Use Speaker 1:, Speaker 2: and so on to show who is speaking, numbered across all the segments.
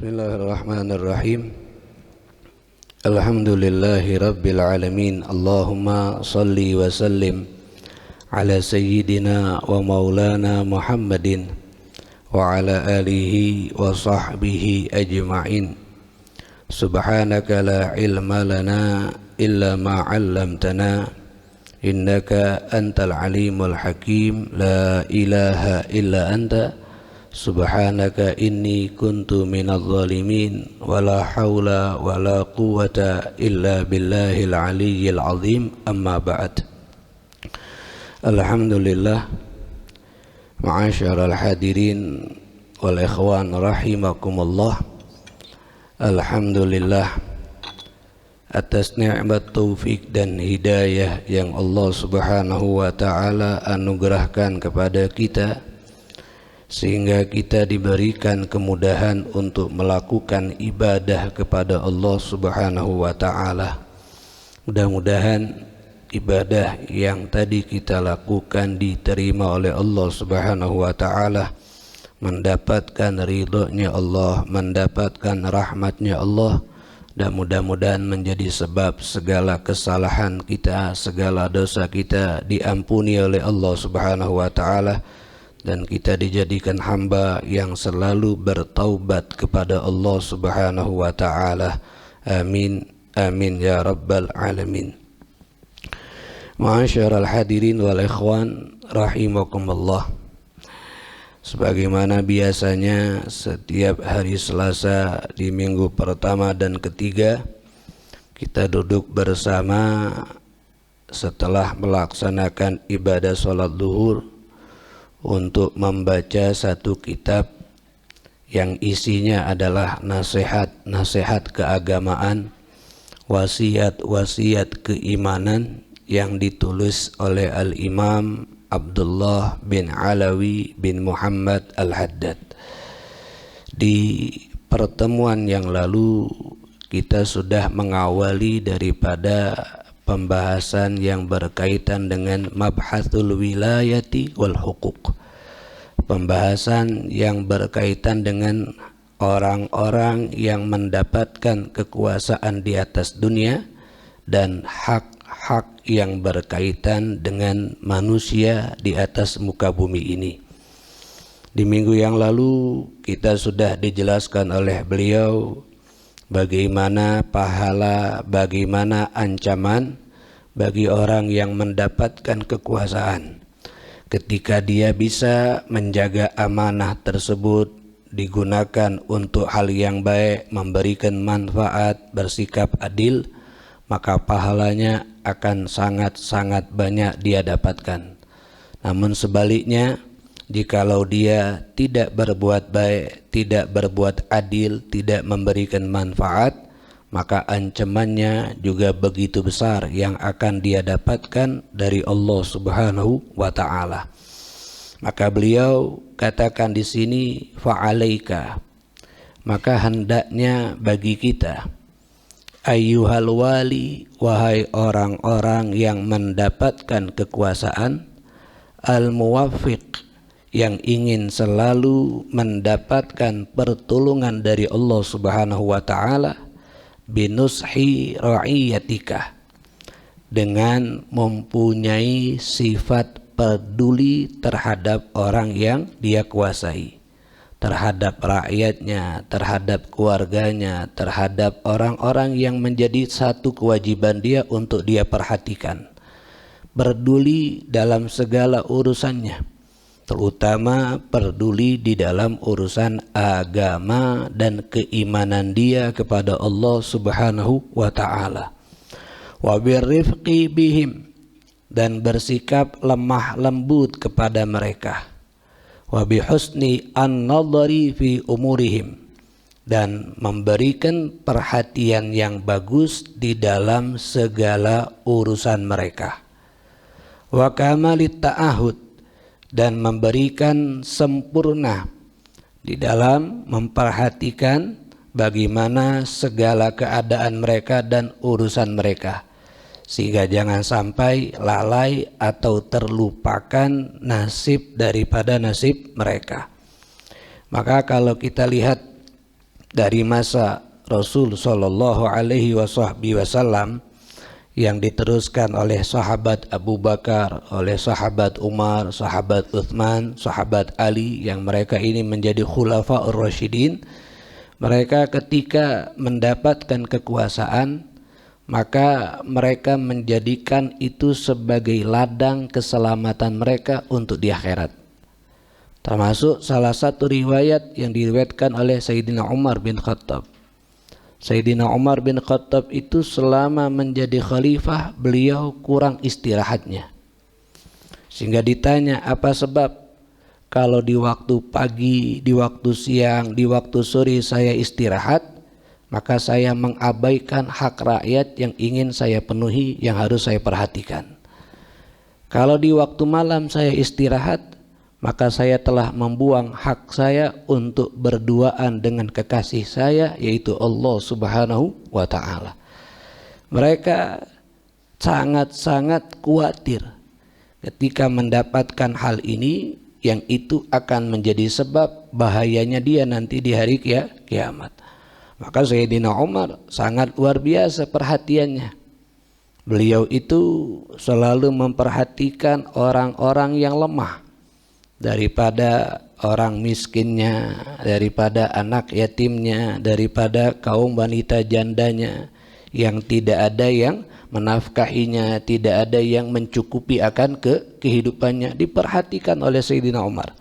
Speaker 1: Bismillahirrahmanirrahim. Alhamdulillahi rabbil alamin. Allahumma salli wa sallim ala sayyidina wa maulana Muhammadin wa ala alihi wa sahbihi ajma'in. Subhanaka la ilma lana illa ma 'allamtana innaka antal alimul hakim. La ilaha illa anta subhanaka inni kuntu minadh dhalimin. Wala haula wala quwwata illa billahil aliyyil azim. Amma ba'd. Alhamdulillah, ma'asyiral hadirin wal ikhwan rahimakumullah. Alhamdulillah atas nikmat taufik dan hidayah yang Allah Subhanahu wa taala anugerahkan kepada kita, sehingga kita diberikan kemudahan untuk melakukan ibadah kepada Allah Subhanahu wa taala. Mudah-mudahan ibadah yang tadi kita lakukan diterima oleh Allah Subhanahu wa taala, mendapatkan ridhonya Allah, mendapatkan rahmatnya Allah, dan mudah-mudahan menjadi sebab segala kesalahan kita, segala dosa kita diampuni oleh Allah Subhanahu wa taala, dan kita dijadikan hamba yang selalu bertaubat kepada Allah Subhanahu wa taala. Amin amin ya rabbal alamin. Ma'asyiral hadirin wal ikhwan rahimakumullah. Sebagaimana biasanya setiap hari Selasa di minggu pertama dan ketiga, kita duduk bersama setelah melaksanakan ibadah sholat zuhur untuk membaca satu kitab yang isinya adalah nasihat-nasihat keagamaan, wasiat-wasiat keimanan yang ditulis oleh Al-Imam Abdullah bin Alawi bin Muhammad Al-Haddad. Di pertemuan yang lalu kita sudah mengawali daripada pembahasan yang berkaitan dengan mabhasul wilayati wal hukuk, pembahasan yang berkaitan dengan orang-orang yang mendapatkan kekuasaan di atas dunia dan hak-hak yang berkaitan dengan manusia di atas muka bumi ini. Di minggu yang lalu kita sudah dijelaskan oleh beliau bagaimana pahala, bagaimana ancaman bagi orang yang mendapatkan kekuasaan ketika dia bisa menjaga amanah tersebut, digunakan untuk hal yang baik, memberikan manfaat, bersikap adil, maka pahalanya akan sangat-sangat banyak dia dapatkan. Namun sebaliknya, jikalau dia tidak berbuat baik, tidak berbuat adil, tidak memberikan manfaat, maka ancamannya juga begitu besar yang akan dia dapatkan dari Allah Subhanahu wa taala. Maka beliau katakan di sini fa'alaika, maka hendaknya bagi kita, ayyuhal wali, wahai orang-orang yang mendapatkan kekuasaan, al-muwaffiq, yang ingin selalu mendapatkan pertolongan dari Allah Subhanahu wa taala, binushi ra'iyatika, dengan mempunyai sifat peduli terhadap orang yang dia kuasai, terhadap rakyatnya, terhadap keluarganya, terhadap orang-orang yang menjadi satu kewajiban dia untuk dia perhatikan. Peduli dalam segala urusannya, terutama peduli di dalam urusan agama dan keimanan dia kepada Allah Subhanahu wa taala. Wa birrifqi bihim, dan bersikap lemah lembut kepada mereka. Wa bihusni an-nadhari fi umurihim, dan memberikan perhatian yang bagus di dalam segala urusan mereka. Wa kamalit ta'ahud, dan memberikan sempurna di dalam memperhatikan bagaimana segala keadaan mereka dan urusan mereka, sehingga jangan sampai lalai atau terlupakan nasib daripada nasib mereka. Maka kalau kita lihat dari masa Rasul Shallallahu Alaihi Wasallam yang diteruskan oleh sahabat Abu Bakar, oleh sahabat Umar, sahabat Utsman, sahabat Ali, yang mereka ini menjadi khulafaur rasyidin. Mereka ketika mendapatkan kekuasaan, maka mereka menjadikan itu sebagai ladang keselamatan mereka untuk di akhirat. Termasuk salah satu riwayat yang diriwayatkan oleh Sayyidina Umar bin Khattab. Sayyidina Umar bin Khattab itu selama menjadi khalifah, beliau kurang istirahatnya. Sehingga ditanya, apa sebab kalau di waktu pagi, di waktu siang, di waktu sore saya istirahat, maka saya mengabaikan hak rakyat yang ingin saya penuhi, yang harus saya perhatikan. Kalau di waktu malam saya istirahat, maka saya telah membuang hak saya untuk berduaan dengan kekasih saya, yaitu Allah Subhanahu wa ta'ala. Mereka sangat-sangat khawatir ketika mendapatkan hal ini, yang itu akan menjadi sebab bahayanya dia nanti di hari kiamat. Maka Sayyidina Umar sangat luar biasa perhatiannya. Beliau itu selalu memperhatikan orang-orang yang lemah, daripada orang miskinnya, daripada anak yatimnya, daripada kaum wanita jandanya yang tidak ada yang menafkahinya, tidak ada yang mencukupi akan kehidupannya, diperhatikan oleh Sayyidina Umar.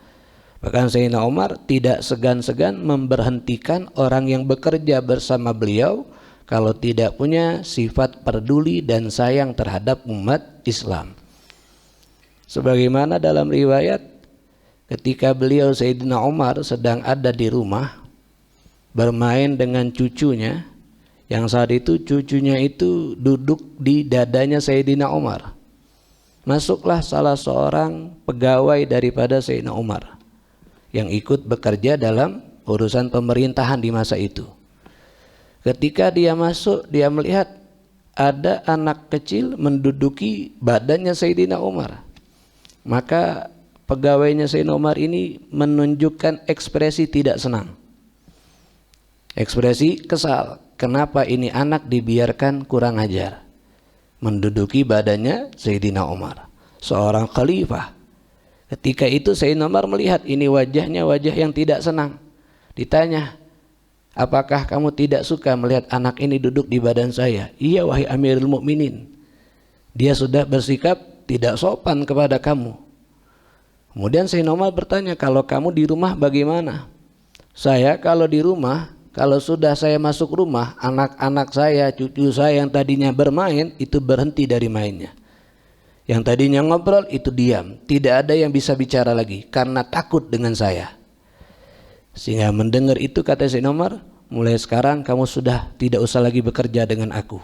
Speaker 1: Bahkan Sayyidina Umar tidak segan-segan memberhentikan orang yang bekerja bersama beliau kalau tidak punya sifat peduli dan sayang terhadap umat Islam. Sebagaimana dalam riwayat, ketika beliau Sayyidina Umar sedang ada di rumah bermain dengan cucunya, yang saat itu cucunya itu duduk di dadanya Sayyidina Umar. Masuklah salah seorang pegawai daripada Sayyidina Umar yang ikut bekerja dalam urusan pemerintahan di masa itu. Ketika dia masuk, dia melihat ada anak kecil menduduki badannya Sayyidina Umar. Maka pegawainya Sayyidina Umar ini menunjukkan ekspresi tidak senang, ekspresi kesal. Kenapa ini anak dibiarkan kurang ajar menduduki badannya Sayyidina Umar, seorang khalifah. Ketika itu Sayyidina Umar melihat ini wajahnya wajah yang tidak senang. Ditanya, apakah kamu tidak suka melihat anak ini duduk di badan saya? Iya wahai Amirul Mukminin, dia sudah bersikap tidak sopan kepada kamu. Kemudian Sayyidina Umar bertanya, kalau kamu di rumah bagaimana? Saya kalau di rumah, kalau sudah saya masuk rumah, anak-anak saya, cucu saya yang tadinya bermain, itu berhenti dari mainnya. Yang tadinya ngobrol, itu diam. Tidak ada yang bisa bicara lagi, karena takut dengan saya. Sehingga mendengar itu, kata Sayyidina Umar, mulai sekarang kamu sudah tidak usah lagi bekerja dengan aku.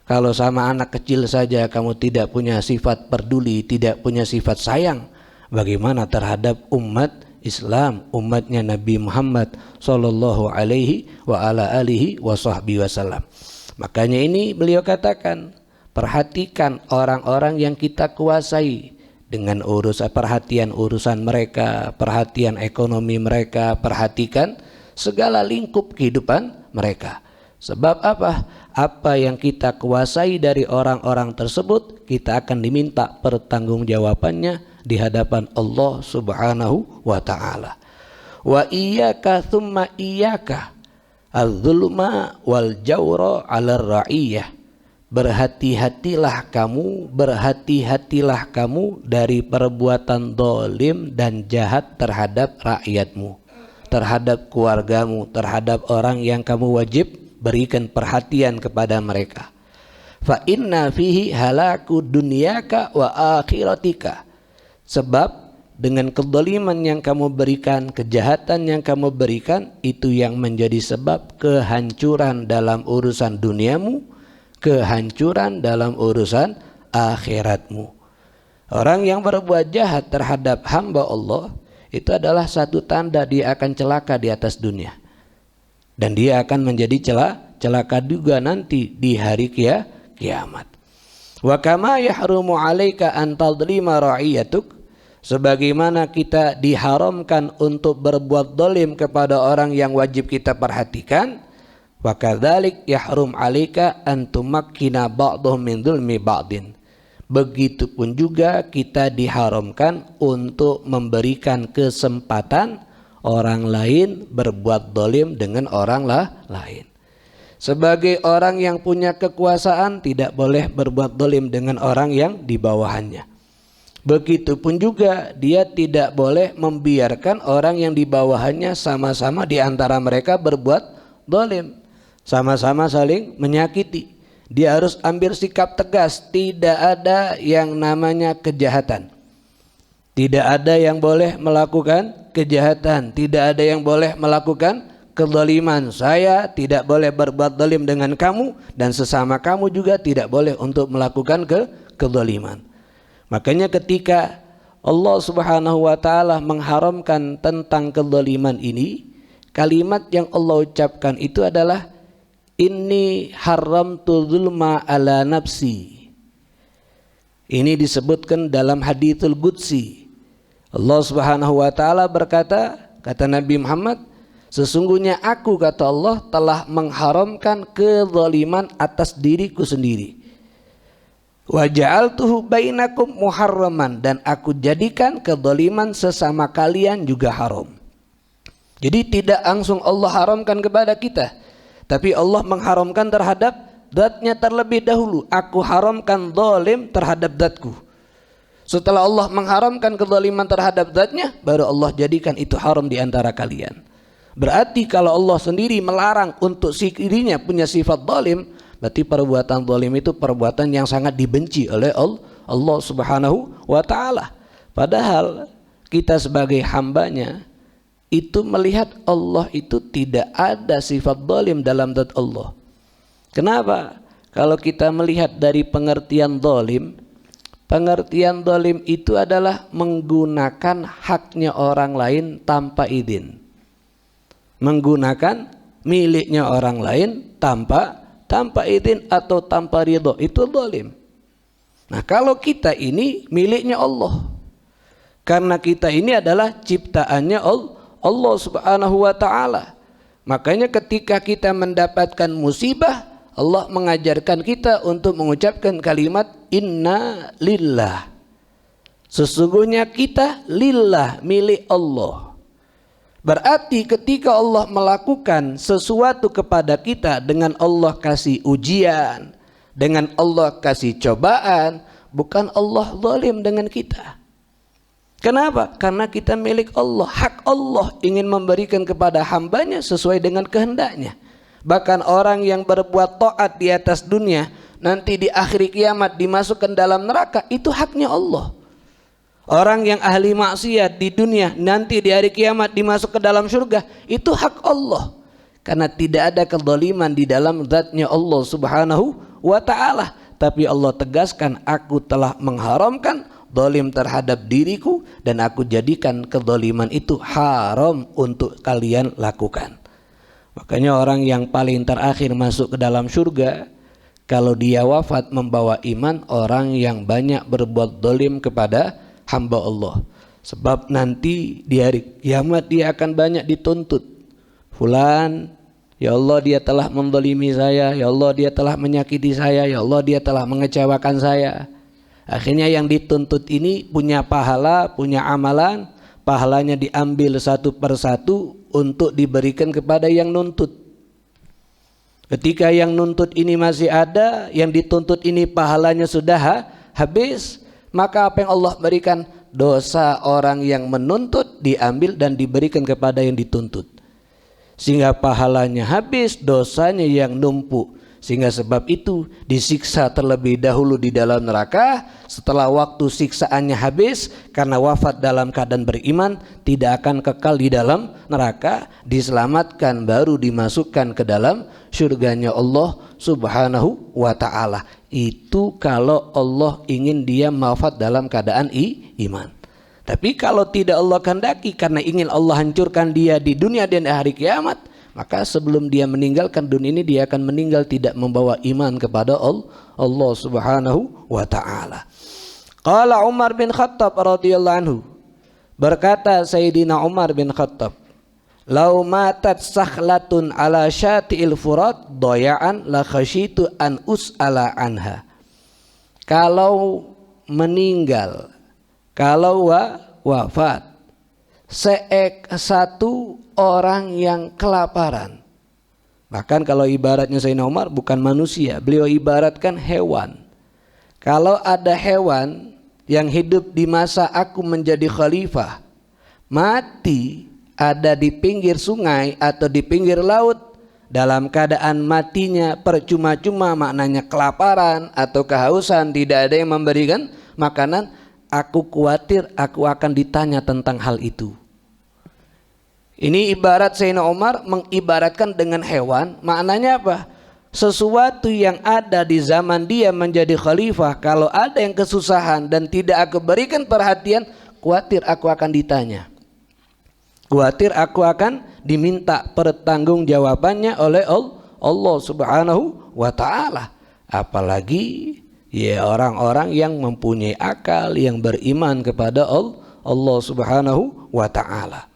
Speaker 1: Kalau sama anak kecil saja kamu tidak punya sifat peduli, tidak punya sifat sayang, bagaimana terhadap umat Islam, umatnya Nabi Muhammad sallallahu alaihi wa ala alihi wa sahbihi wasallam. Makanya ini beliau katakan, perhatikan orang-orang yang kita kuasai dengan perhatian urusan mereka, perhatian ekonomi mereka, perhatikan segala lingkup kehidupan mereka. Sebab apa? Apa yang kita kuasai dari orang-orang tersebut, kita akan diminta pertanggungjawabannya di hadapan Allah Subhanahu wa ta'ala. Wa iyyaka thumma iyyaka az-zulma wal jawra 'ala ar-ra'iyah. Berhati-hatilah kamu dari perbuatan zalim dan jahat terhadap rakyatmu, terhadap keluargamu, terhadap orang yang kamu wajib berikan perhatian kepada mereka. Fa inna fihi halaku dunyaka wa akhiratika. Sebab dengan kezaliman yang kamu berikan, kejahatan yang kamu berikan, itu yang menjadi sebab kehancuran dalam urusan duniamu, kehancuran dalam urusan akhiratmu. Orang yang berbuat jahat terhadap hamba Allah, itu adalah satu tanda dia akan celaka di atas dunia. Dan dia akan menjadi celaka juga nanti di hari kiamat. Wa kama yahrumu 'alaika an tadlima ra'iyatuk, sebagaimana kita diharamkan untuk berbuat zalim kepada orang yang wajib kita perhatikan, wa kadzalik yahrum 'alaika an tumakkina ba'dhum min dzulmi ba'din. Begitupun juga kita diharamkan untuk memberikan kesempatan orang lain berbuat zalim dengan orang lain. Sebagai orang yang punya kekuasaan tidak boleh berbuat zalim dengan orang yang di bawahannya. Begitupun juga dia tidak boleh membiarkan orang yang di bawahannya sama-sama di antara mereka berbuat zalim, sama-sama saling menyakiti. Dia harus ambil sikap tegas, tidak ada yang namanya kejahatan. Tidak ada yang boleh melakukan kejahatan, tidak ada yang boleh melakukan kezaliman. Saya tidak boleh berbuat zalim dengan kamu, dan sesama kamu juga tidak boleh untuk melakukan kezaliman. Makanya ketika Allah Subhanahu wa taala mengharamkan tentang kezaliman ini, kalimat yang Allah ucapkan itu adalah inni haramtu zulma ala nafsi. Ini disebutkan dalam haditsul qudsi. Allah Subhanahu wa taala berkata, kata Nabi Muhammad, sesungguhnya aku, kata Allah, telah mengharamkan kezaliman atas diriku sendiri. Wa ja'altuhu bainakum muharraman, dan aku jadikan kezaliman sesama kalian juga haram. Jadi tidak langsung Allah haramkan kepada kita, tapi Allah mengharamkan terhadap zatnya terlebih dahulu. Aku haramkan zalim terhadap zatku. Setelah Allah mengharamkan kezaliman terhadap zatnya, baru Allah jadikan itu haram di antara kalian. Berarti kalau Allah sendiri melarang untuk dirinya punya sifat zalim, berarti perbuatan zalim itu perbuatan yang sangat dibenci oleh Allah Subhanahu wa taala. Padahal kita sebagai hambanya itu melihat Allah itu tidak ada sifat zalim dalam zat Allah. Kenapa? Kalau kita melihat dari pengertian zalim itu adalah menggunakan haknya orang lain tanpa izin, menggunakan miliknya orang lain tanpa izin atau tanpa ridho, itu zalim. Nah, kalau kita ini miliknya Allah, karena kita ini adalah ciptaannya Allah Subhanahu wa taala. Makanya ketika kita mendapatkan musibah, Allah mengajarkan kita untuk mengucapkan kalimat inna lillah. Sesungguhnya kita lillah, milik Allah. Berarti ketika Allah melakukan sesuatu kepada kita dengan Allah kasih ujian, dengan Allah kasih cobaan, bukan Allah zalim dengan kita. Kenapa? Karena kita milik Allah. Hak Allah ingin memberikan kepada hambanya sesuai dengan kehendaknya. Bahkan orang yang berbuat taat di atas dunia, nanti di akhir kiamat dimasukkan dalam neraka, itu haknya Allah. Orang yang ahli maksiat di dunia, nanti di hari kiamat dimasuk ke dalam surga, itu hak Allah. Karena tidak ada kezaliman di dalam zatnya Allah Subhanahu wa ta'ala. Tapi Allah tegaskan, aku telah mengharamkan zalim terhadap diriku, dan aku jadikan kezaliman itu haram untuk kalian lakukan. Makanya orang yang paling terakhir masuk ke dalam surga, kalau dia wafat membawa iman, orang yang banyak berbuat zalim kepada hamba Allah. Sebab nanti di hari kiamat dia akan banyak dituntut. Fulan, ya Allah dia telah menzalimi saya, ya Allah dia telah menyakiti saya, ya Allah dia telah mengecewakan saya. Akhirnya yang dituntut ini punya pahala, punya amalan, pahalanya diambil satu persatu untuk diberikan kepada yang nuntut. Ketika yang nuntut ini masih ada, yang dituntut ini pahalanya sudah habis, maka apa yang Allah berikan? Dosa orang yang menuntut diambil dan diberikan kepada yang dituntut. Sehingga pahalanya habis, dosanya yang numpuk. Sehingga sebab itu disiksa terlebih dahulu di dalam neraka. Setelah waktu siksaannya habis, karena wafat dalam keadaan beriman, tidak akan kekal di dalam neraka, diselamatkan baru dimasukkan ke dalam surganya Allah Subhanahu wa ta'ala. Itu kalau Allah ingin dia wafat dalam keadaan iman. Tapi kalau tidak Allah kehendaki, karena ingin Allah hancurkan dia di dunia dan hari kiamat, maka sebelum dia meninggalkan dunia ini, dia akan meninggal tidak membawa iman kepada Allah Subhanahu wa ta'ala. Qala Umar bin Khattab radhiyallahu anhu, Berkata Sayyidina Umar bin Khattab, "Lau matat sakhlatun ala syati'il furat doya'an la khasyitu an us'ala anha." Kalau meninggal, kalau wafat satu orang yang kelaparan, bahkan kalau ibaratnya Sayyidina Umar bukan manusia, beliau ibaratkan hewan. Kalau ada hewan yang hidup di masa aku menjadi khalifah, mati ada di pinggir sungai atau di pinggir laut, dalam keadaan matinya percuma-cuma, maknanya kelaparan atau kehausan, tidak ada yang memberikan makanan, aku khawatir aku akan ditanya tentang hal itu. Ini ibarat Sayyidina Umar mengibaratkan dengan hewan, maknanya apa? Sesuatu yang ada di zaman dia menjadi khalifah, kalau ada yang kesusahan dan tidak aku berikan perhatian, khawatir aku akan ditanya, khawatir aku akan diminta pertanggungjawabannya oleh Allah Subhanahu wa ta'ala. Apalagi ya orang-orang yang mempunyai akal, yang beriman kepada Allah Subhanahu wa ta'ala.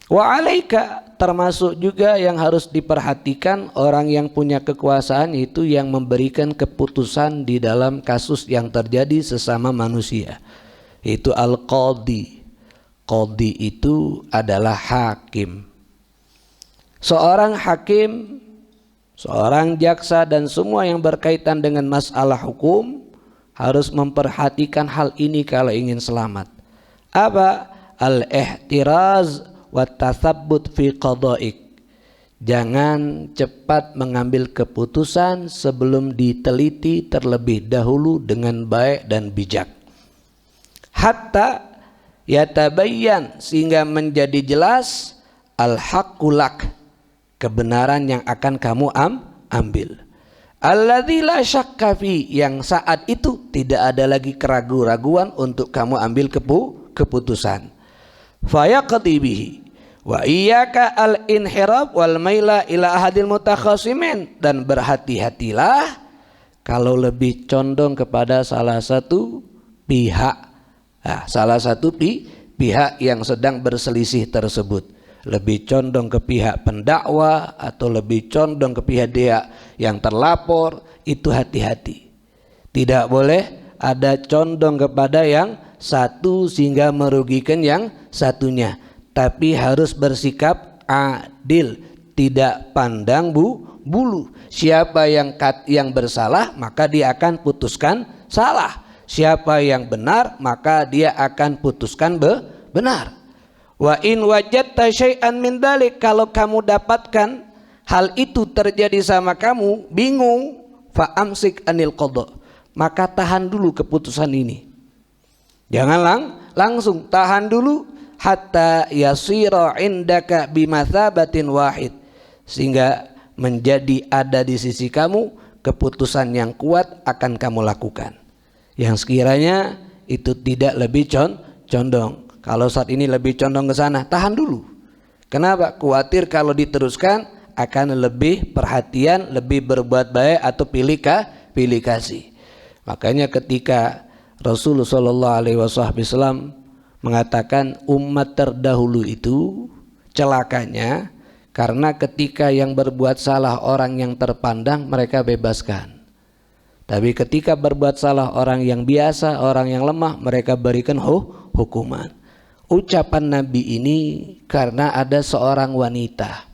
Speaker 1: Wa alaika, termasuk juga yang harus diperhatikan orang yang punya kekuasaan, itu yang memberikan keputusan di dalam kasus yang terjadi sesama manusia. Itu al-qadhi. Qadhi itu adalah hakim. Seorang hakim, seorang jaksa dan semua yang berkaitan dengan masalah hukum harus memperhatikan hal ini kalau ingin selamat. Apa? Al-ihtiraz wa tatsabbut fi qada'ik. Jangan cepat mengambil keputusan sebelum diteliti terlebih dahulu dengan baik dan bijak. Hatta yatabayyan, sehingga menjadi jelas al-haqqu lak, kebenaran yang akan kamu ambil. Alladzi la syakka fi, yang saat itu tidak ada lagi keraguan-raguan untuk kamu ambil keputusan. Fayaqdi bihi wa iyyaka al-inhirab wal maila ila ahadil mutakhasimin, dan berhati-hatilah kalau lebih condong kepada salah satu pihak, pihak yang sedang berselisih tersebut, lebih condong ke pihak pendakwa atau lebih condong ke pihak dia yang terlapor, itu hati-hati. Tidak boleh ada condong kepada yang satu sehingga merugikan yang satunya, tapi harus bersikap adil, tidak pandang bulu. Siapa yang bersalah maka dia akan putuskan salah, siapa yang benar maka dia akan putuskan benar. Wa in wajadta syai'an min dalik, kalau kamu dapatkan hal itu terjadi sama kamu, bingung, fa amsik anil qada, maka tahan dulu keputusan ini. Jangan langsung, tahan dulu hatta yasira indaka bimathabatin wahid, sehingga menjadi ada di sisi kamu keputusan yang kuat akan kamu lakukan, yang sekiranya itu tidak lebih condong. Kalau saat ini lebih condong ke sana, tahan dulu. Kenapa? Khawatir kalau diteruskan akan lebih perhatian, lebih berbuat baik atau pilih kasih. Makanya ketika Rasulullah SAW mengatakan umat terdahulu itu celakanya karena ketika yang berbuat salah orang yang terpandang mereka bebaskan, tapi ketika berbuat salah orang yang biasa, orang yang lemah, mereka berikan hukuman. Ucapan Nabi ini karena ada seorang wanita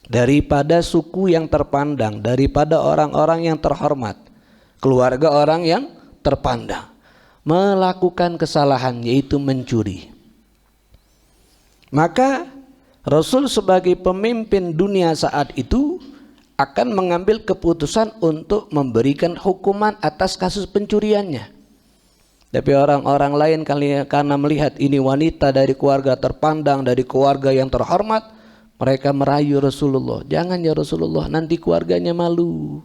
Speaker 1: daripada suku yang terpandang, daripada orang-orang yang terhormat, keluarga orang yang terpandang, melakukan kesalahan yaitu mencuri. Maka Rasul sebagai pemimpin dunia saat itu akan mengambil keputusan untuk memberikan hukuman atas kasus pencuriannya. Tapi orang-orang lain karena melihat ini wanita dari keluarga terpandang, dari keluarga yang terhormat, mereka merayu Rasulullah, jangan ya Rasulullah, nanti keluarganya malu,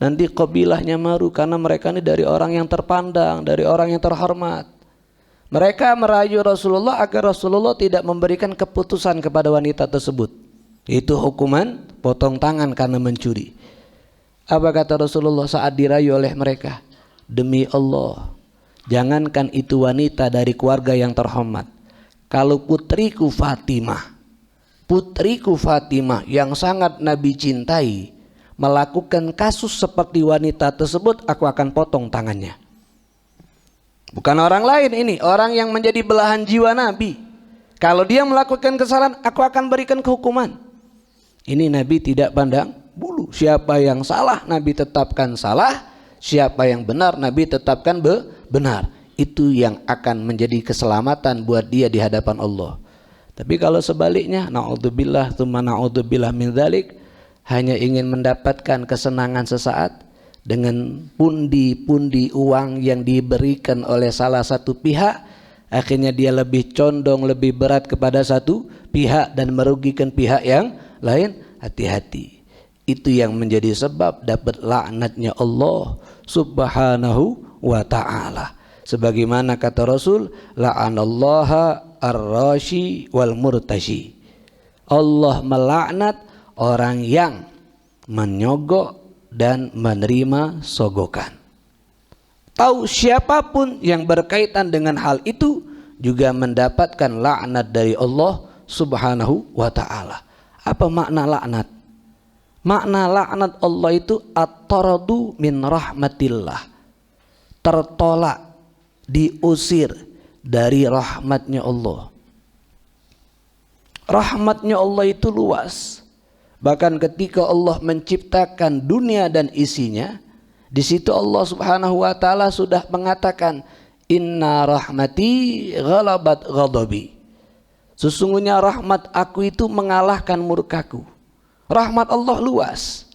Speaker 1: nanti kabilahnya malu, karena mereka ini dari orang yang terpandang, dari orang yang terhormat. Mereka merayu Rasulullah agar Rasulullah tidak memberikan keputusan kepada wanita tersebut, itu hukuman potong tangan karena mencuri. Apa kata Rasulullah saat dirayu oleh mereka? Demi Allah, Jangankan itu wanita dari keluarga yang terhormat, kalau putriku Fatimah yang sangat Nabi cintai melakukan kasus seperti wanita tersebut, aku akan potong tangannya. Bukan orang lain ini, orang yang menjadi belahan jiwa Nabi. Kalau dia melakukan kesalahan, aku akan berikan kehukuman. Ini Nabi tidak pandang bulu. Siapa yang salah Nabi tetapkan salah, siapa yang benar Nabi tetapkan benar. Itu yang akan menjadi keselamatan buat dia di hadapan Allah. Tapi kalau sebaliknya, na'udzubillah tsumma na'udzubillah min dzalik, hanya ingin mendapatkan kesenangan sesaat dengan pundi-pundi uang yang diberikan oleh salah satu pihak, akhirnya dia lebih condong, lebih berat kepada satu pihak dan merugikan pihak yang lain. Hati-hati, itu yang menjadi sebab dapat laknatnya Allah subhanahu wa ta'ala. Sebagaimana kata Rasul, la'anallaha ar-rashi wal murtashi. Allah melaknat orang yang menyogok dan menerima sogokan. Tahu siapapun yang berkaitan dengan hal itu juga mendapatkan laknat dari Allah subhanahu wa ta'ala. Apa makna laknat? Makna laknat Allah itu at-taradu min rahmatillah, tertolak, diusir dari rahmatnya Allah. Rahmatnya Allah itu luas. Bahkan ketika Allah menciptakan dunia dan isinya, di situ Allah subhanahu wa ta'ala sudah mengatakan, inna rahmati ghalabat ghadabi. Sesungguhnya rahmat aku itu mengalahkan murkaku. Rahmat Allah luas.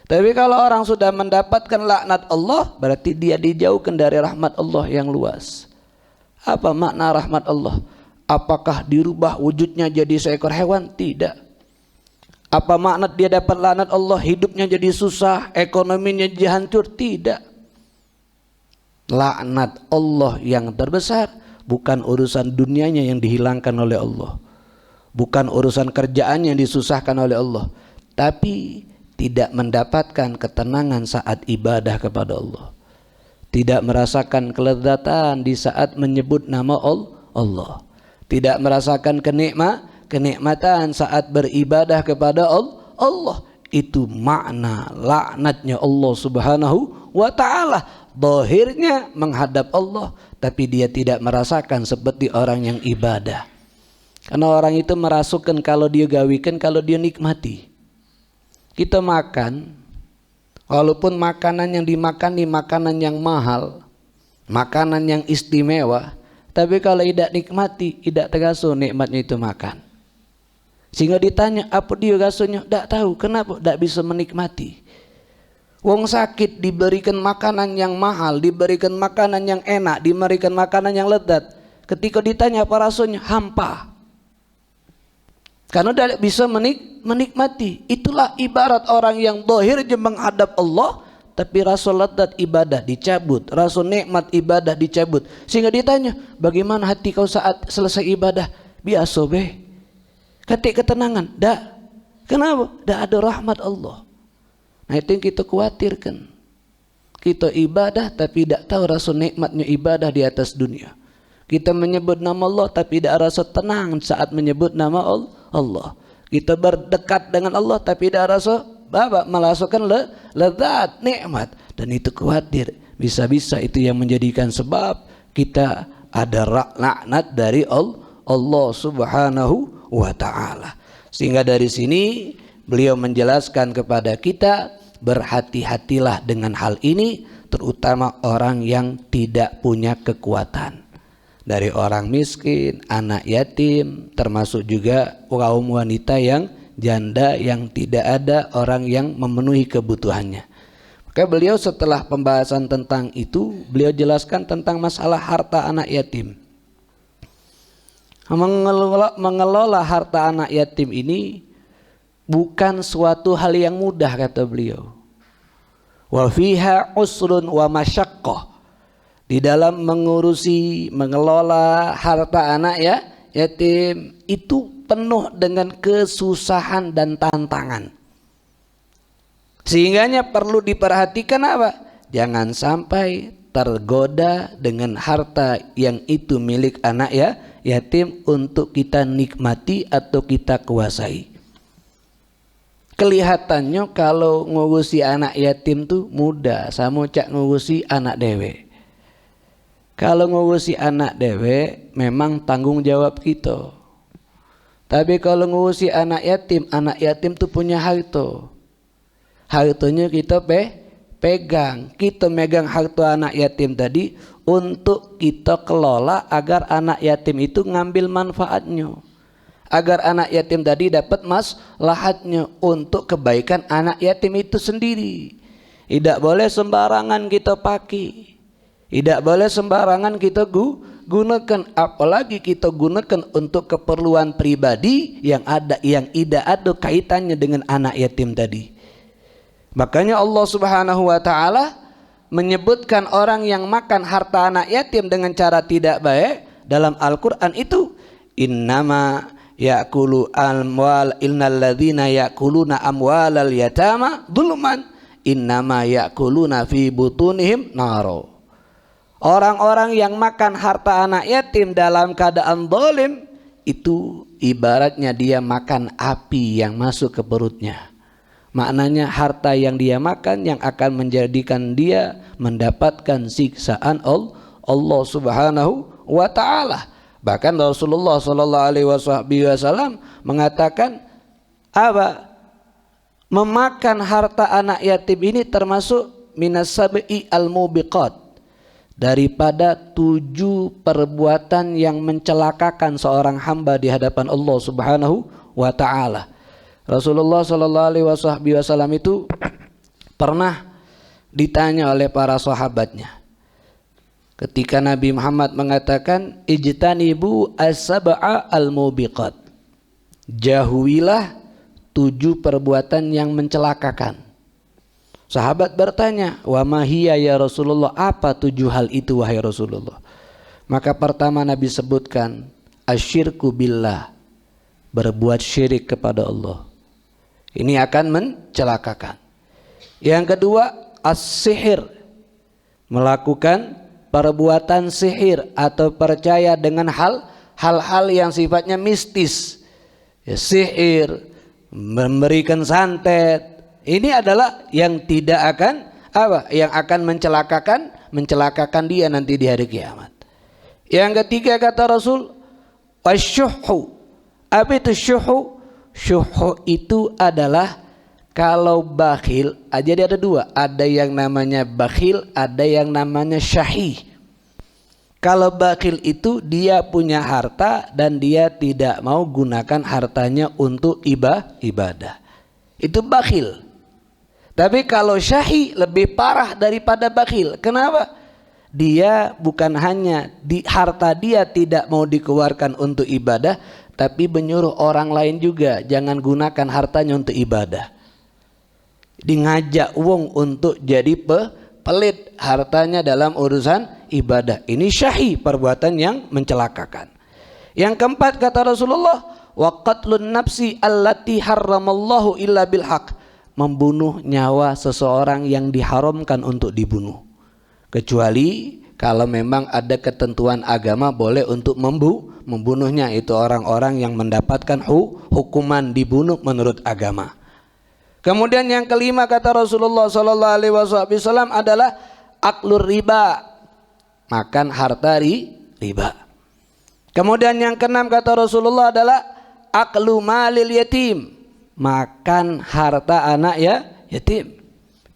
Speaker 1: Tapi kalau orang sudah mendapatkan laknat Allah, berarti dia dijauhkan dari rahmat Allah yang luas. Apa makna rahmat Allah? Apakah dirubah wujudnya jadi seekor hewan? Tidak. Apa makna dia dapat laknat Allah, hidupnya jadi susah, ekonominya jadi hancur? Tidak. Laknat Allah yang terbesar bukan urusan dunianya yang dihilangkan oleh Allah, bukan urusan kerjaan yang disusahkan oleh Allah, tapi tidak mendapatkan ketenangan saat ibadah kepada Allah, tidak merasakan kelezatan di saat menyebut nama Allah, tidak merasakan kenikmatan saat beribadah kepada Allah. Itu makna laknatnya Allah subhanahu wa ta'ala. Zahirnya menghadap Allah, tapi dia tidak merasakan seperti orang yang ibadah. Karena orang itu merasukan kalau dia gawikan, kalau dia nikmati. Kita makan, walaupun makanan yang dimakan di makanan yang mahal, makanan yang istimewa, tapi kalau tidak nikmati, tidak terasa nikmatnya itu makan. Sehingga ditanya apa dia rasanya, tidak tahu. Kenapa? Tidak bisa menikmati. Wong sakit diberikan makanan yang mahal, diberikan makanan yang enak, diberikan makanan yang lezat. Ketika ditanya apa rasanya, hampa. Karena tidak bisa menikmati. Itulah ibarat orang yang zahirnya menghadap Allah, tapi rasa lezat ibadah dicabut, rasa nikmat ibadah dicabut. Sehingga ditanya, bagaimana hati kau saat selesai ibadah? Biasa be. Ketik ketenangan? Tidak. Kenapa? Tidak ada rahmat Allah. Nah itu yang kita khawatirkan. Kita ibadah tapi tidak tahu rasa nikmatnya ibadah di atas dunia. Kita menyebut nama Allah tapi tidak rasa tenang saat menyebut nama Allah. Kita berdekat dengan Allah tapi tidak rasa merasakan lezat nikmat. Dan itu khawatir. Bisa-bisa itu yang menjadikan sebab kita ada laknat dari Allah subhanahu wa ta'ala. Sehingga dari sini beliau menjelaskan kepada kita, berhati-hatilah dengan hal ini, terutama orang yang tidak punya kekuatan. Dari orang miskin, anak yatim, termasuk juga kaum wanita yang janda yang tidak ada orang yang memenuhi kebutuhannya. Maka beliau setelah pembahasan tentang itu, beliau jelaskan tentang masalah harta anak yatim. Mengelola harta anak yatim ini bukan suatu hal yang mudah, kata beliau. Wa fiha usrun wa masyaqqah. Di dalam mengelola harta anak yatim itu penuh dengan kesusahan dan tantangan. Sehingganya perlu diperhatikan apa? Jangan sampai tergoda dengan harta yang itu milik anak yatim untuk kita nikmati atau kita kuasai. Kelihatannya kalau ngurusi anak yatim tuh mudah, sama cak ngurusi anak dewe. Kalau ngurusi anak dewe memang tanggung jawab kita. Tapi kalau ngurusi anak yatim tuh punya harta. Hartanya kita pegang. Kita megang harta anak yatim tadi untuk kita kelola agar anak yatim itu ngambil manfaatnya. Agar anak yatim tadi dapat maslahatnya untuk kebaikan anak yatim itu sendiri. Tidak boleh sembarangan kita pakai. Tidak boleh sembarangan kita gunakan, apalagi kita gunakan untuk keperluan pribadi yang tidak ada kaitannya dengan anak yatim tadi. Makanya Allah Subhanahu wa taala menyebutkan orang yang makan harta anak yatim dengan cara tidak baik dalam Al-Qur'an itu, innama ya'kulu amwal innal ladzina ya'kuluna amwalal yatama dzulman innama ya'kuluna fi butunihim naro. Orang-orang yang makan harta anak yatim dalam keadaan zalim itu ibaratnya dia makan api yang masuk ke perutnya. Maknanya harta yang dia makan yang akan menjadikan dia mendapatkan siksaan Allah Subhanahu wa taala. Bahkan Rasulullah sallallahu alaihi wasallam mengatakan memakan harta anak yatim ini termasuk minas sab'i al-mubiqat, daripada 7 perbuatan yang mencelakakan seorang hamba di hadapan Allah Subhanahu wa taala. Rasulullah sallallahu alaihi wasallam itu pernah ditanya oleh para sahabatnya ketika Nabi Muhammad mengatakan ijtanibu as-sab'a al-mubiqat, jauhilah 7 perbuatan yang mencelakakan. Sahabat bertanya, wa ma hiya ya Rasulullah, apa 7 hal itu wahai Rasulullah? Maka pertama Nabi sebutkan asyirku billah, berbuat syirik kepada Allah. Ini akan mencelakakan. Yang kedua as-sihir, melakukan perbuatan sihir atau percaya dengan hal-hal yang sifatnya mistis. Ya, sihir, memberikan santet. Ini adalah yang tidak akan yang akan mencelakakan dia nanti di hari kiamat. Yang ketiga kata Rasul, wasyuhu. Apa itu syuhu? Syuhu itu adalah kalau bakhil, jadi ada 2, ada yang namanya bakhil, ada yang namanya syahih. Kalau bakhil itu dia punya harta dan dia tidak mau gunakan hartanya untuk ibadah. Itu bakhil. Tapi kalau syahih lebih parah daripada bakhil. Kenapa? Dia bukan hanya harta dia tidak mau dikeluarkan untuk ibadah, tapi menyuruh orang lain juga jangan gunakan hartanya untuk ibadah. Ngajak wong untuk jadi pelit hartanya dalam urusan ibadah. Ini syahih, perbuatan yang mencelakakan. Yang keempat kata Rasulullah, wa qatlun nafsi allati harramallahu illa bil haq, membunuh nyawa seseorang yang diharamkan untuk dibunuh, kecuali kalau memang ada ketentuan agama boleh untuk membunuhnya. Itu orang-orang yang mendapatkan hukuman dibunuh menurut agama. Kemudian yang kelima kata Rasulullah sallallahu alaihi wasallam adalah aklur riba, makan harta riba. Kemudian yang keenam kata Rasulullah adalah aklu malil yatim, makan harta anak yatim.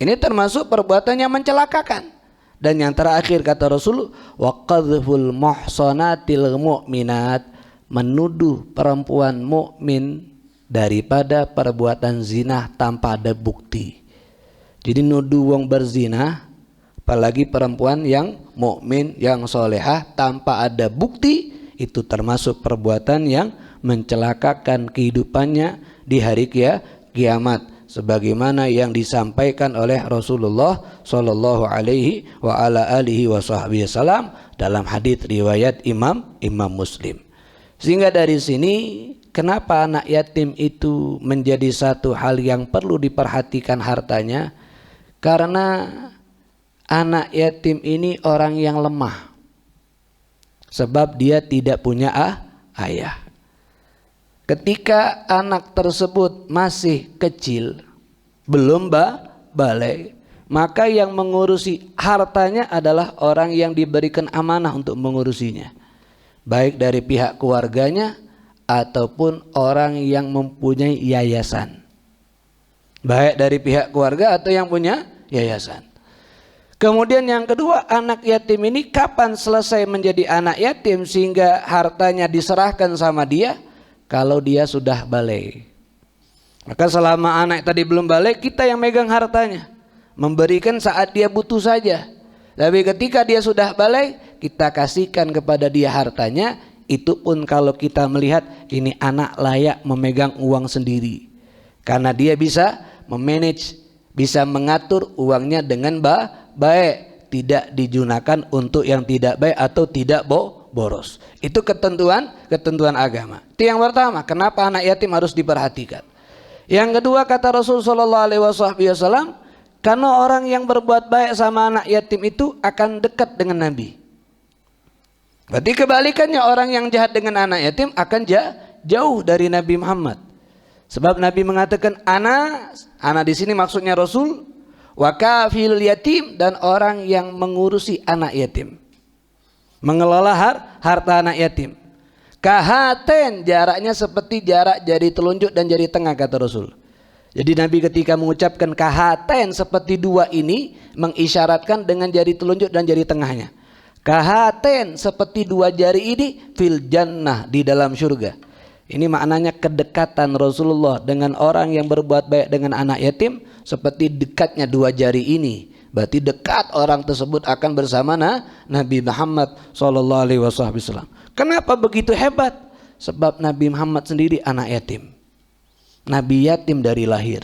Speaker 1: Ini termasuk perbuatan yang mencelakakan. Dan yang terakhir kata Rasul, wa qadhful muhsanatil mu'minat, menuduh perempuan mukmin daripada perbuatan zina tanpa ada bukti. Jadi nuduh wong berzina, apalagi perempuan yang mukmin yang solehah tanpa ada bukti, itu termasuk perbuatan yang mencelakakan kehidupannya di hari kiamat, sebagaimana yang disampaikan oleh Rasulullah sallallahu alaihi wa ala alihi wasallam dalam hadis riwayat Imam Muslim. Sehingga dari sini kenapa anak yatim itu menjadi satu hal yang perlu diperhatikan hartanya? Karena anak yatim ini orang yang lemah, sebab dia tidak punya ayah. Ketika anak tersebut masih kecil, belum balik, maka yang mengurusi hartanya adalah orang yang diberikan amanah untuk mengurusinya, baik dari pihak keluarganya ataupun orang yang mempunyai yayasan, baik dari pihak keluarga atau yang punya yayasan. Kemudian yang kedua, anak yatim ini kapan selesai menjadi anak yatim sehingga hartanya diserahkan sama dia? Kalau dia sudah balik. Maka selama anak tadi belum balik, kita yang megang hartanya, memberikan saat dia butuh saja. Tapi ketika dia sudah balik, kita kasihkan kepada dia hartanya. Itu pun kalau kita melihat ini anak layak memegang uang sendiri, karena dia bisa memanage, bisa mengatur uangnya dengan baik, tidak digunakan untuk yang tidak baik atau tidak boros. Itu ketentuan agama. Itu yang pertama, kenapa anak yatim harus diperhatikan. Yang kedua, kata Rasulullah SAW, karena orang yang berbuat baik sama anak yatim itu akan dekat dengan Nabi. Berarti kebalikannya, orang yang jahat dengan anak yatim akan jauh dari Nabi Muhammad. Sebab Nabi mengatakan anak di sini maksudnya Rasul, wa kafil yatim, dan orang yang mengurusi anak yatim, mengelola harta anak yatim. Kahaten, jaraknya seperti jarak jari telunjuk dan jari tengah, kata Rasul. Jadi Nabi ketika mengucapkan kahaten seperti dua ini, mengisyaratkan dengan jari telunjuk dan jari tengahnya. Kahaten seperti dua jari ini fil jannah, di dalam surga. Ini maknanya kedekatan Rasulullah dengan orang yang berbuat baik dengan anak yatim seperti dekatnya dua jari ini. Berarti dekat orang tersebut akan bersama Nabi Muhammad SAW. Kenapa begitu hebat? Sebab Nabi Muhammad sendiri anak yatim. Nabi yatim dari lahir.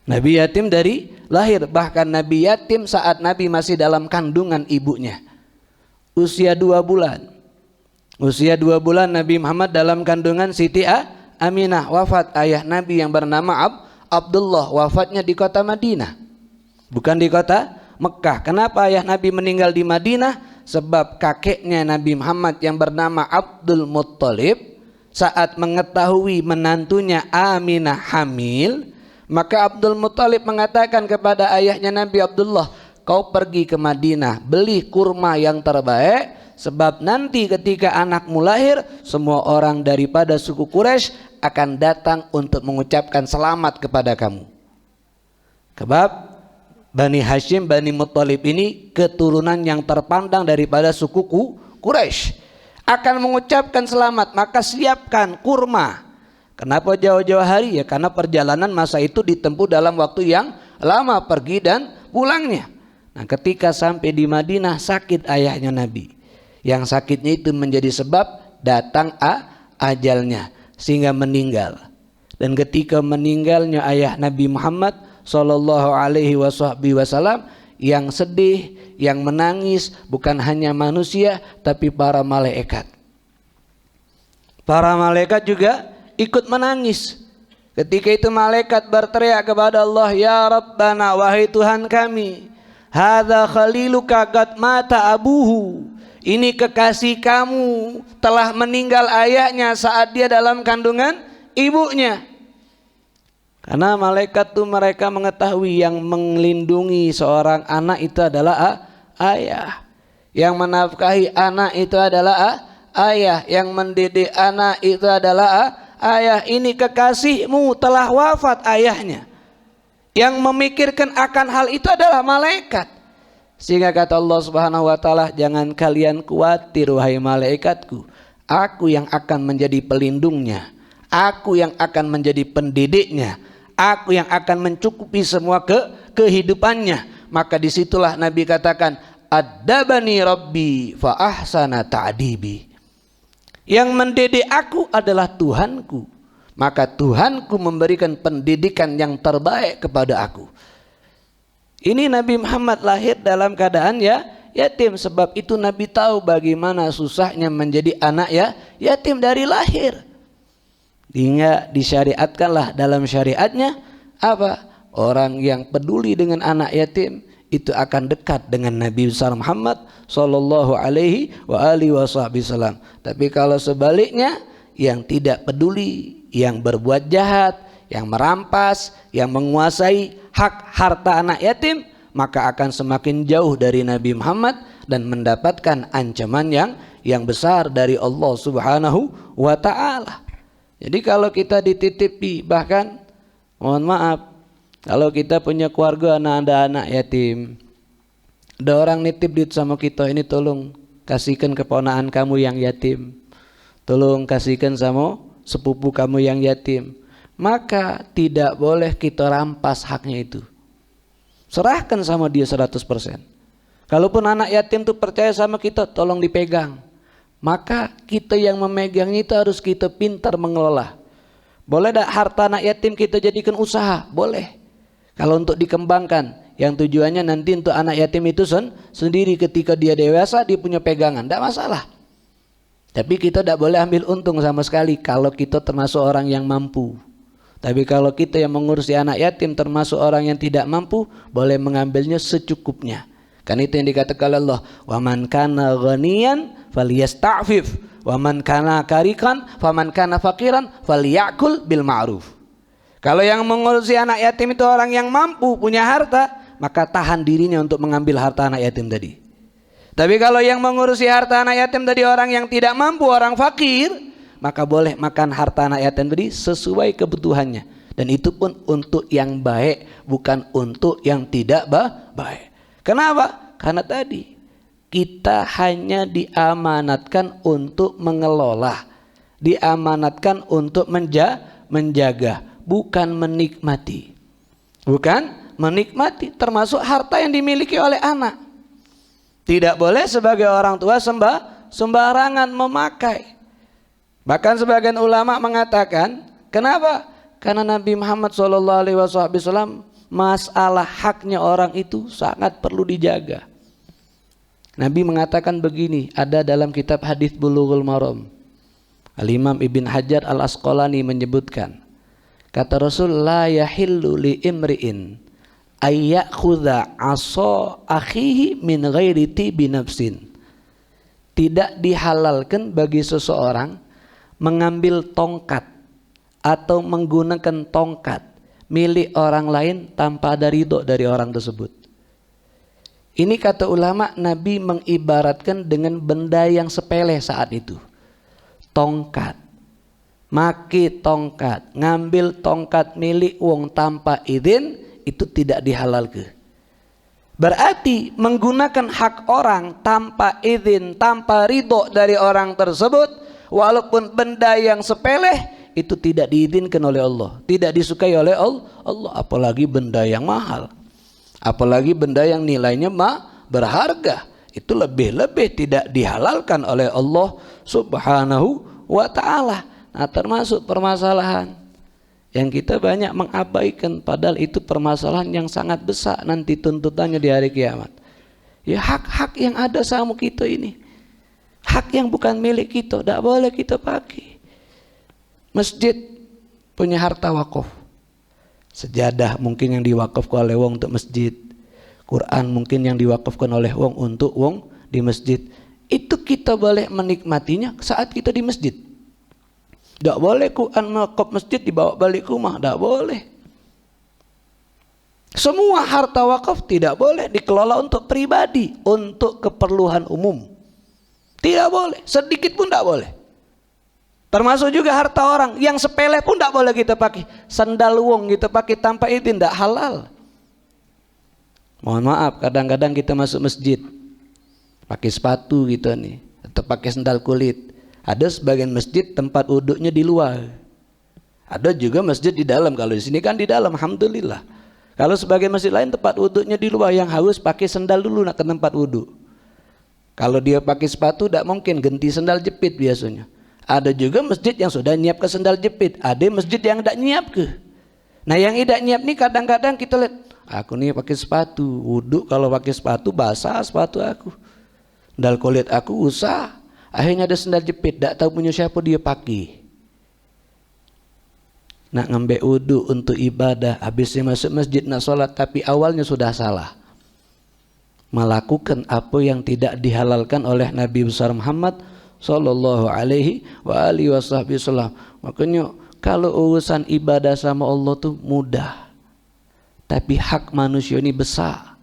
Speaker 1: Nabi yatim dari lahir. Bahkan Nabi yatim saat Nabi masih dalam kandungan ibunya. Usia 2 bulan. Usia 2 bulan Nabi Muhammad dalam kandungan Siti Aminah. Wafat ayah Nabi yang bernama Abdullah. Wafatnya di kota Madinah, bukan di kota Mekah. Kenapa ayah Nabi meninggal di Madinah? Sebab kakeknya Nabi Muhammad yang bernama Abdul Muttalib, saat mengetahui menantunya Aminah hamil, maka Abdul Muttalib mengatakan kepada ayahnya Nabi Abdullah, kau pergi ke Madinah, beli kurma yang terbaik, sebab nanti ketika anakmu lahir, semua orang daripada suku Quraisy akan datang untuk mengucapkan selamat kepada kamu. Sebab Bani Hashim, Bani Muttalib ini keturunan yang terpandang daripada suku Quraisy, akan mengucapkan selamat, maka siapkan kurma. Kenapa jauh-jauh hari? Ya karena perjalanan masa itu ditempuh dalam waktu yang lama, pergi dan pulangnya. Nah, ketika sampai di Madinah, sakit ayahnya Nabi. Yang sakitnya itu menjadi sebab datang ajalnya sehingga meninggal. Dan ketika meninggalnya ayah Nabi Muhammad Sallallahu Alaihi Wasallam, yang sedih, yang menangis bukan hanya manusia tapi para malaikat. Para malaikat juga ikut menangis. Ketika itu malaikat berteriak kepada Allah, ya Rabbana, wahai Tuhan kami, hadza khaliluka qad mata abuhu, ini kekasih kamu telah meninggal ayahnya saat dia dalam kandungan ibunya. Karena malaikat itu mereka mengetahui yang melindungi seorang anak itu adalah ayah. Yang menafkahi anak itu adalah ayah. Yang mendidik anak itu adalah ayah. Ini kekasihmu telah wafat ayahnya. Yang memikirkan akan hal itu adalah malaikat. Sehingga kata Allah Subhanahu wa taala, jangan kalian khawatir wahai malaikatku, aku yang akan menjadi pelindungnya, aku yang akan menjadi pendidiknya, aku yang akan mencukupi semua kehidupannya. Maka disitulah Nabi katakan, Adabani Rabbi fa ahsana ta'dibi. Yang mendidik aku adalah Tuhanku, maka Tuhanku memberikan pendidikan yang terbaik kepada aku. Ini Nabi Muhammad lahir dalam keadaan yatim. Sebab itu Nabi tahu bagaimana susahnya menjadi anak yatim dari lahir. Hingga disyariatkanlah dalam syariatnya apa? Orang yang peduli dengan anak yatim itu akan dekat dengan Nabi besar Muhammad sallallahu alaihi wasallam. Tapi kalau sebaliknya, yang tidak peduli, yang berbuat jahat, yang merampas, yang menguasai hak harta anak yatim, maka akan semakin jauh dari Nabi Muhammad dan mendapatkan ancaman yang besar dari Allah Subhanahu wa taala. Jadi kalau kita dititipi, bahkan mohon maaf, kalau kita punya keluarga ada anak yatim, ada orang nitip duit sama kita, ini tolong kasihkan keponakan kamu yang yatim, tolong kasihkan sama sepupu kamu yang yatim, maka tidak boleh kita rampas haknya itu. Serahkan sama dia 100%. Kalaupun anak yatim itu percaya sama kita, tolong dipegang. Maka kita yang memegangnya itu harus kita pintar mengelola. Boleh tak harta anak yatim kita jadikan usaha? Boleh. Kalau untuk dikembangkan, yang tujuannya nanti untuk anak yatim itu sendiri ketika dia dewasa dia punya pegangan, tidak masalah. Tapi kita tidak boleh ambil untung sama sekali kalau kita termasuk orang yang mampu. Tapi kalau kita yang mengurusi anak yatim termasuk orang yang tidak mampu, boleh mengambilnya secukupnya. Kan itu yang dikatakan Allah, wa man kana ghaniyan falyasta'fif wa man kana karikan faman kana faqiran falyakul bil ma'ruf. Kalau yang mengurusi anak yatim itu orang yang mampu, punya harta, maka tahan dirinya untuk mengambil harta anak yatim tadi. Tapi kalau yang mengurusi harta anak yatim tadi orang yang tidak mampu, orang fakir, maka boleh makan harta anak yatim tadi sesuai kebutuhannya. Dan itu pun untuk yang baik, bukan untuk yang tidak baik. Kenapa? Karena tadi kita hanya diamanatkan untuk mengelola, diamanatkan untuk menjaga, bukan menikmati. Bukan menikmati, termasuk harta yang dimiliki oleh anak. Tidak boleh sebagai orang tua sembarangan memakai. Bahkan sebagian ulama mengatakan, kenapa? Karena Nabi Muhammad SAW, masalah haknya orang itu sangat perlu dijaga. Nabi mengatakan begini, ada dalam kitab hadis Bulughul Maram. Al-Imam Ibn Hajar Al-Asqalani menyebutkan, kata Rasul, la yahillu li imri'in ayyakhudha asa akhihi min ghairi tibi nafsin. Tidak dihalalkan bagi seseorang mengambil tongkat atau menggunakan tongkat milik orang lain tanpa ada ridho dari orang tersebut. Ini kata ulama, Nabi mengibaratkan dengan benda yang sepele saat itu. Tongkat, maki tongkat, ngambil tongkat milik wong tanpa izin, itu tidak dihalalkan. Berarti menggunakan hak orang tanpa izin, tanpa ridho dari orang tersebut, walaupun benda yang sepele, itu tidak diizinkan oleh Allah, tidak disukai oleh Allah. Apalagi benda yang mahal, apalagi benda yang nilainya berharga, itu lebih-lebih tidak dihalalkan oleh Allah Subhanahu wa ta'ala. Nah, termasuk permasalahan yang kita banyak mengabaikan, padahal itu permasalahan yang sangat besar nanti tuntutannya di hari kiamat. Ya, hak-hak yang ada sama kita ini, hak yang bukan milik kita, tidak boleh kita pakai. Masjid punya harta wakaf, sejadah mungkin yang diwakafkan oleh wong untuk masjid, Quran mungkin yang diwakafkan oleh wong untuk wong di masjid. Itu kita boleh menikmatinya saat kita di masjid. Tidak boleh Quran wakaf masjid dibawa balik ke rumah, tidak boleh. Semua harta wakaf tidak boleh dikelola untuk pribadi, untuk keperluan umum. Tidak boleh, sedikit pun tidak boleh. Termasuk juga harta orang yang sepele pun tidak boleh kita pakai. Sandal wong kita pakai tanpa izin, tidak halal. Mohon maaf, kadang-kadang kita masuk masjid pakai sepatu gitu nih, atau pakai sandal kulit. Ada sebagian masjid tempat wuduknya di luar, ada juga masjid di dalam. Kalau di sini kan di dalam, alhamdulillah. Kalau sebagian masjid lain tempat wuduknya di luar, yang harus pakai sandal dulu nak ke tempat wuduk. Kalau dia pakai sepatu tidak mungkin, ganti sandal jepit biasanya. Ada juga masjid yang sudah nyiap ke sandal jepit, ada masjid yang tidak nyiap ke. Nah, yang tidak nyiap nih kadang-kadang kita lihat, aku nih pakai sepatu wuduk, kalau pakai sepatu basah sepatu aku, sandal kulit aku usah. Akhirnya ada sandal jepit, tidak tahu punya siapa dia pakai. Nak ngambil wudhu untuk ibadah, habisnya masuk masjid nak sholat, tapi awalnya sudah salah. melakukan apa yang tidak dihalalkan oleh Nabi besar Muhammad sallallahu alaihi wasallam. Makanya kalau urusan ibadah sama Allah tuh mudah, tapi hak manusia ini besar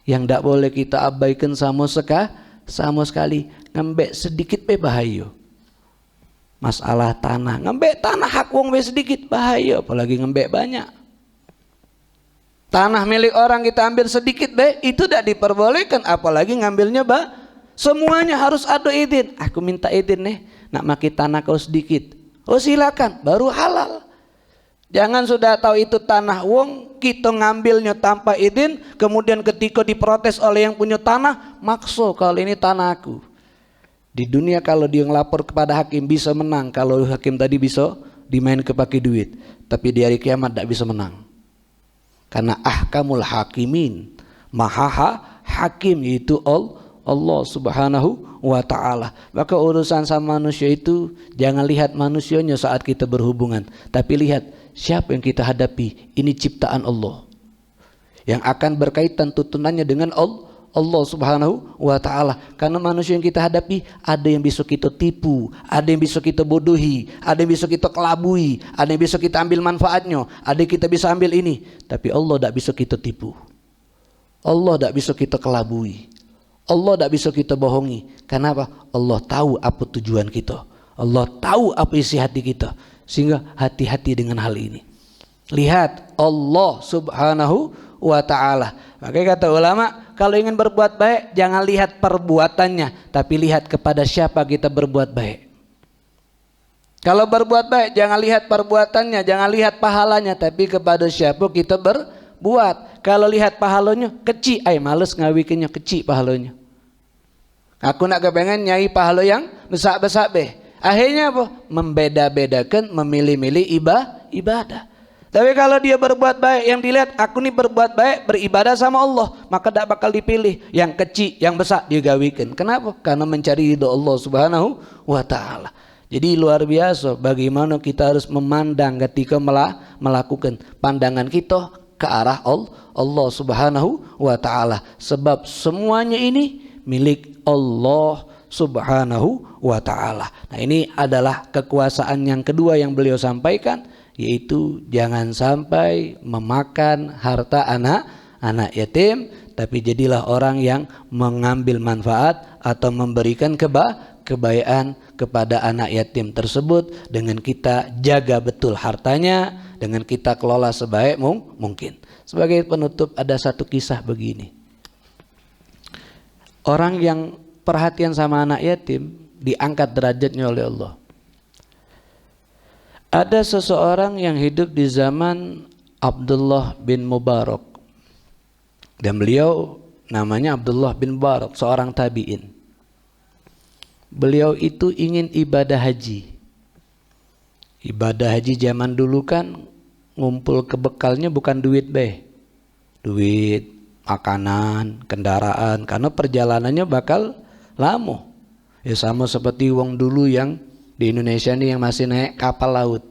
Speaker 1: yang tidak boleh kita abaikan sama sekali. Ngembek sedikit bahaya. Masalah tanah, ngembek tanah hak wong sedikit bahaya, apalagi ngembek banyak. Tanah milik orang kita ambil sedikit itu tidak diperbolehkan, apalagi ngambilnya semuanya harus ada izin. Aku minta izin nih, nak maki tanah kau sedikit. Oh silakan, baru halal. Jangan sudah tahu itu tanah wong, kita ngambilnya tanpa izin, kemudian ketika diprotes oleh yang punya tanah, makso kalau ini tanah aku. Di dunia kalau dia ngelapor kepada hakim bisa menang, kalau hakim tadi bisa dimain kepake duit. Tapi di hari kiamat tidak bisa menang. Karena ahkamul hakimin, maha hakim itu Allah subhanahu wa ta'ala. Maka urusan sama manusia itu jangan lihat manusianya saat kita berhubungan, tapi lihat siapa yang kita hadapi. Ini ciptaan Allah yang akan berkaitan tuntunannya dengan Allah subhanahu wa ta'ala. Karena manusia yang kita hadapi, ada yang bisa kita tipu, ada yang bisa kita bodohi, ada yang bisa kita kelabui, ada yang bisa kita ambil manfaatnya, ada yang kita bisa ambil ini. Tapi Allah tidak bisa kita tipu, Allah tidak bisa kita kelabui, Allah tidak bisa kita bohongi. Kenapa? Allah tahu apa tujuan kita, Allah tahu apa isi hati kita. Sehingga hati-hati dengan hal ini. Lihat Allah subhanahu wa ta'ala. Makanya kata ulama, kalau ingin berbuat baik jangan lihat perbuatannya, tapi lihat kepada siapa kita berbuat baik. Kalau berbuat baik jangan lihat perbuatannya, jangan lihat pahalanya, tapi kepada siapa kita berbuat. Kalau lihat pahalanya kecil, males ngawikinnya kecil pahalanya. Aku nak kepengen nyai pahala yang besar-besar Akhirnya apa? Membeda-bedakan, memilih-milih ibadah. Tapi kalau dia berbuat baik, yang dilihat aku nih berbuat baik, beribadah sama Allah, maka tidak bakal dipilih yang kecil, yang besar digawikan. Kenapa? Karena mencari ridho Allah subhanahu wa ta'ala. Jadi luar biasa bagaimana kita harus memandang ketika melakukan pandangan kita ke arah Allah subhanahu wa ta'ala. Sebab semuanya ini milik Allah subhanahu wa ta'ala. Nah ini adalah kekuasaan yang kedua yang beliau sampaikan, yaitu jangan sampai memakan harta anak yatim, tapi jadilah orang yang mengambil manfaat atau memberikan kebaikan kepada anak yatim tersebut dengan kita jaga betul hartanya, dengan kita kelola sebaik mungkin. Sebagai penutup ada satu kisah begini. Orang yang perhatian sama anak yatim diangkat derajatnya oleh Allah. Ada seseorang yang hidup di zaman Abdullah bin Mubarak, dan beliau namanya Abdullah bin Mubarak, seorang tabi'in. Beliau itu ingin ibadah haji. Ibadah haji zaman dulu kan ngumpul ke bekalnya bukan duit duit, makanan, kendaraan, karena perjalanannya bakal lama. Ya sama seperti wong dulu yang di Indonesia nih yang masih naik kapal laut.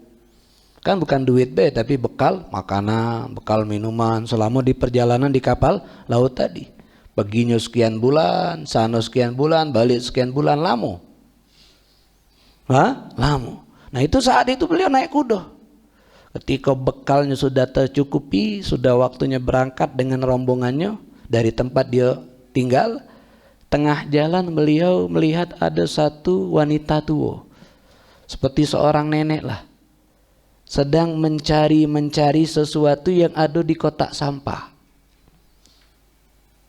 Speaker 1: Kan bukan duit tapi bekal makanan, bekal minuman selama di perjalanan di kapal laut tadi. Perginya sekian bulan, sana sekian bulan, balik sekian bulan, lama. Lama. Nah itu saat itu beliau naik kuda. Ketika bekalnya sudah tercukupi, sudah waktunya berangkat dengan rombongannya dari tempat dia tinggal. Tengah jalan beliau melihat ada satu wanita tua, seperti seorang nenek lah, sedang mencari sesuatu yang ada di kotak sampah,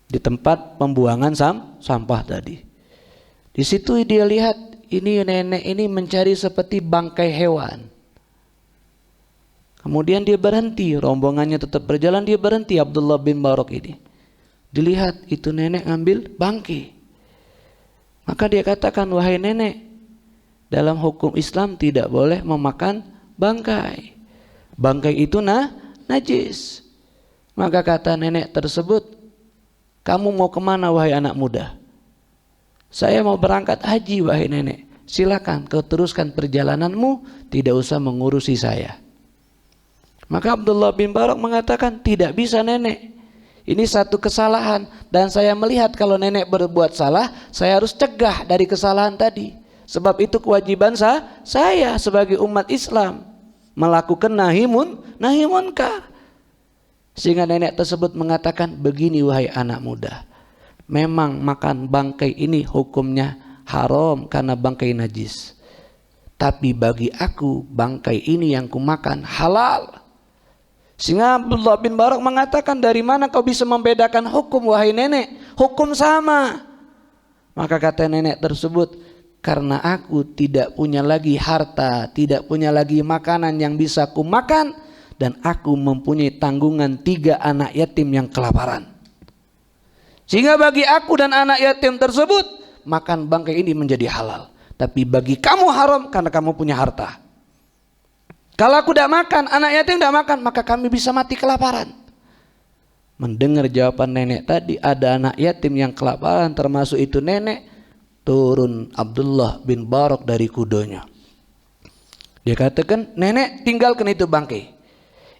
Speaker 1: di tempat pembuangan sampah tadi. Di situ dia lihat ini nenek ini mencari seperti bangkai hewan. Kemudian dia berhenti, rombongannya tetap berjalan, dia berhenti. Abdullah bin Mubarak ini dilihat itu nenek ngambil bangkai. Maka dia katakan, wahai nenek, dalam hukum Islam tidak boleh memakan bangkai. Bangkai itu najis. Maka kata nenek tersebut, kamu mau kemana wahai anak muda? Saya mau berangkat haji wahai nenek. Silakan kau teruskan perjalananmu, tidak usah mengurusi saya. Maka Abdullah bin Mubarak mengatakan, tidak bisa nenek. Ini satu kesalahan dan saya melihat kalau nenek berbuat salah, saya harus cegah dari kesalahan tadi. Sebab itu kewajiban saya sebagai umat Islam melakukan nahi munkar. Sehingga nenek tersebut mengatakan, begini wahai anak muda, memang makan bangkai ini hukumnya haram karena bangkai najis. Tapi bagi aku bangkai ini yang kumakan halal. Sehingga Abdullah bin Barak mengatakan, dari mana kau bisa membedakan hukum wahai nenek? Hukum sama. Maka kata nenek tersebut, karena aku tidak punya lagi harta, tidak punya lagi makanan yang bisa ku makan, dan aku mempunyai tanggungan 3 anak yatim yang kelaparan. Sehingga bagi aku dan anak yatim tersebut, makan bangkai ini menjadi halal. Tapi bagi kamu haram karena kamu punya harta. Kalau aku tidak makan, anak yatim tidak makan, maka kami bisa mati kelaparan. Mendengar jawaban nenek tadi, ada anak yatim yang kelaparan, termasuk itu nenek. Turun Abdullah bin Barak dari kudonya. Dia katakan, nenek tinggalkan itu bangkai.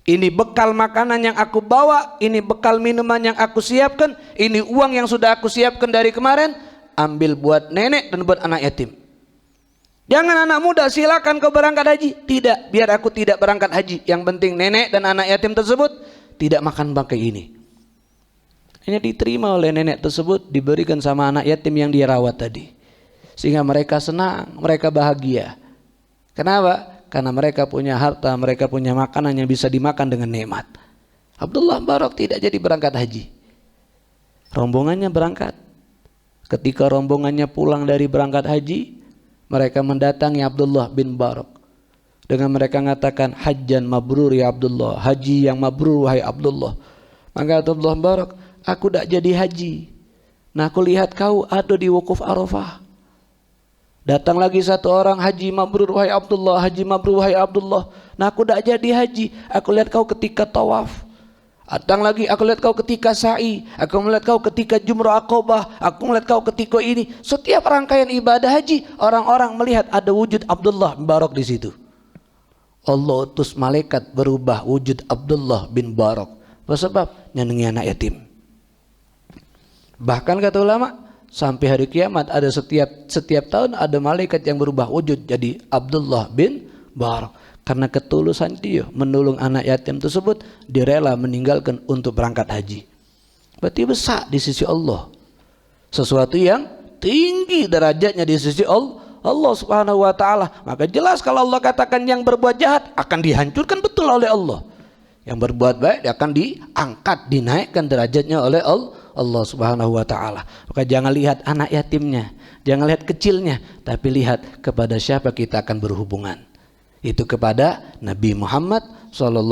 Speaker 1: Ini bekal makanan yang aku bawa, ini bekal minuman yang aku siapkan, ini uang yang sudah aku siapkan dari kemarin. Ambil buat nenek dan buat anak yatim. Jangan anak muda, silakan kau berangkat haji. Tidak, biar aku tidak berangkat haji. Yang penting nenek dan anak yatim tersebut tidak makan bangkai ini. Hanya diterima oleh nenek tersebut, diberikan sama anak yatim yang dia rawat tadi. Sehingga mereka senang, mereka bahagia. Kenapa? Karena mereka punya harta, mereka punya makanan yang bisa dimakan dengan nikmat. Abdullah Barak tidak jadi berangkat haji. Rombongannya berangkat. Ketika rombongannya pulang dari berangkat haji, mereka mendatangi Abdullah bin Barak. Dengan mereka mengatakan, hajjan mabrur ya Abdullah, haji yang mabrur wahai Abdullah. Maka Abdullah bin Barak, aku tidak jadi haji. Nah aku lihat kau ada di wukuf Arafah. Datang lagi satu orang, haji mabrur wahai Abdullah, haji mabrur wahai Abdullah. Nah aku tidak jadi haji. Aku lihat kau ketika tawaf. Datang lagi, aku lihat kau ketika sa'i, aku melihat kau ketika jumrah Aqabah, aku melihat kau ketika ini. Setiap rangkaian ibadah haji, orang-orang melihat ada wujud Abdullah bin Barak di situ. Allah utus malaikat berubah wujud Abdullah bin Barak. Sebab nyenengi anak yatim. Bahkan kata ulama, sampai hari kiamat ada setiap tahun ada malaikat yang berubah wujud jadi Abdullah bin Barak. Karena ketulusan dia menolong anak yatim tersebut, dia rela meninggalkan untuk berangkat haji. Berarti besar di sisi Allah. Sesuatu yang tinggi derajatnya di sisi Allah Subhanahu wa ta'ala. Maka jelas kalau Allah katakan yang berbuat jahat akan dihancurkan betul oleh Allah. Yang berbuat baik akan diangkat, dinaikkan derajatnya oleh Allah Subhanahu wa ta'ala. Maka jangan lihat anak yatimnya, jangan lihat kecilnya, tapi lihat kepada siapa kita akan berhubungan. Itu kepada Nabi Muhammad SAW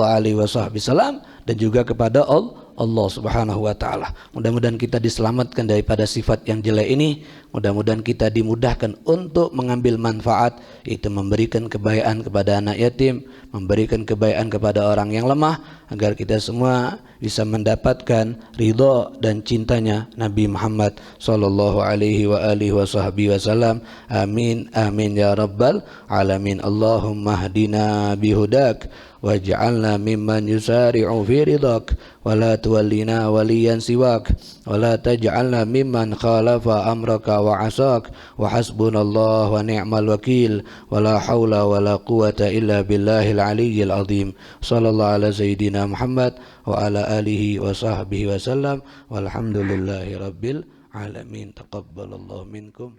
Speaker 1: dan juga kepada Allah Subhanahu wa ta'ala. Mudah-mudahan kita diselamatkan daripada sifat yang jelek ini. Mudah-mudahan kita dimudahkan untuk mengambil manfaat, itu memberikan kebaikan kepada anak yatim, memberikan kebaikan kepada orang yang lemah, agar kita semua bisa mendapatkan ridha dan cintanya Nabi Muhammad sallallahu alaihi wasallam. Amin amin ya rabbal alamin. Allahumma hdina bihudak waj'alna mimman yusari'u fi ridak wa la tuwallina waliyan siwak wa la taj'alna mimman khalafa amraka wa asak wa hasbunallah wa ni'mal wakil wa la hawla wa la quwata illa billahil aliyyil azim. Sallallahu ala sayyidina Muhammad wa ala alihi wa sahbihi wa sallam walhamdulillahi rabbil alamin. Taqabbalallahu minkum.